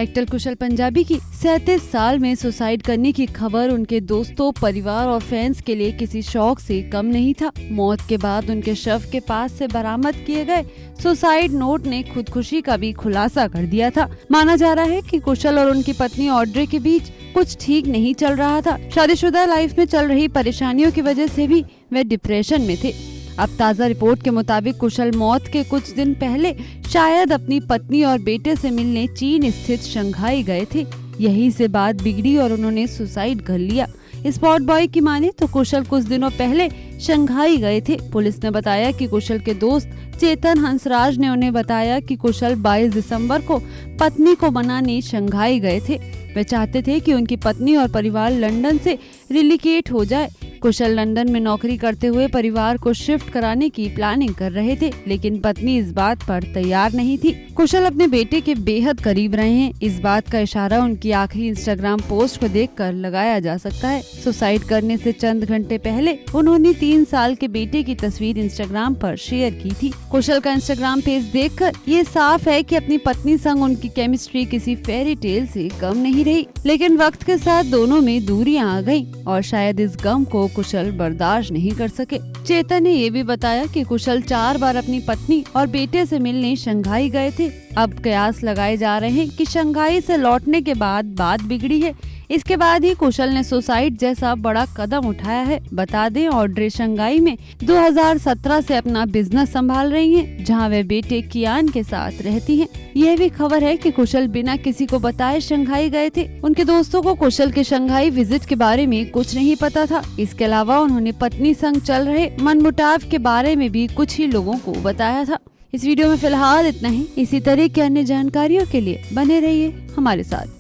Actor कुशल पंजाबी की 37 साल में सुसाइड करने की खबर उनके दोस्तों, परिवार और फैंस के लिए किसी शौक से कम नहीं था। मौत के बाद उनके शव के पास से बरामद किए गए सुसाइड नोट ने खुदकुशी का भी खुलासा कर दिया था। माना जा रहा है कि कुशल और उनकी पत्नी ऑड्रे के बीच कुछ ठीक नहीं चल रहा था। शादीशुदा लाइफ में चल रही परेशानियों की वजह से भी वे डिप्रेशन में थे। अब ताज़ा रिपोर्ट के मुताबिक कुशल मौत के कुछ दिन पहले शायद अपनी पत्नी और बेटे से मिलने चीन स्थित शंघाई गए थे। यहीं से बात बिगड़ी और उन्होंने सुसाइड कर लिया। स्पॉट बॉय की माने तो कुशल कुछ दिनों पहले शंघाई गए थे। पुलिस ने बताया कि कुशल के दोस्त चेतन हंसराज ने उन्हें बताया कि कुशल 22 दिसंबर को पत्नी को मनाने शंघाई गए थे। वे चाहते थे कि उनकी पत्नी और परिवार लंदन से रिलोकेट हो जाए। कुशल लंदन में नौकरी करते हुए परिवार को शिफ्ट कराने की प्लानिंग कर रहे थे, लेकिन पत्नी इस बात पर तैयार नहीं थी। कुशल अपने बेटे के बेहद करीब रहे हैं। इस बात का इशारा उनकी आखिरी इंस्टाग्राम पोस्ट को देखकर लगाया जा सकता है। सुसाइड करने से चंद घंटे पहले उन्होंने 3 साल के बेटे की तस्वीर इंस्टाग्राम पर शेयर की थी। कुशल का इंस्टाग्राम पेज देखकर ये साफ है कि अपनी पत्नी संग उनकी केमिस्ट्री किसी फेरी टेल से कम नहीं रही, लेकिन वक्त के साथ दोनों में दूरियां आ गईं और शायद इस गम को कुशल बर्दाश्त नहीं कर सके। चेतन ने ये भी बताया कि कुशल 4 बार अपनी पत्नी और बेटे से मिलने शंघाई गए थे। अब कयास लगाए जा रहे हैं कि शंघाई से लौटने के बाद बात बिगड़ी है। इसके बाद ही कुशल ने सुसाइड जैसा बड़ा कदम उठाया है। बता दें, ऑड्रे शंघाई में 2017 से अपना बिजनेस संभाल रही हैं, जहां वे बेटे कियान के साथ रहती हैं। यह भी खबर है कि कुशल बिना किसी को बताए शंघाई गए थे। उनके दोस्तों को कुशल के शंघाई विजिट के बारे में कुछ नहीं पता था। इसके अलावा उन्होंने पत्नी संग चल रहे मनमुटाव के बारे में भी कुछ ही लोगों को बताया था। इस वीडियो में फिलहाल इतना ही। इसी तरह की अन्य जानकारियों के लिए बने रहिए हमारे साथ।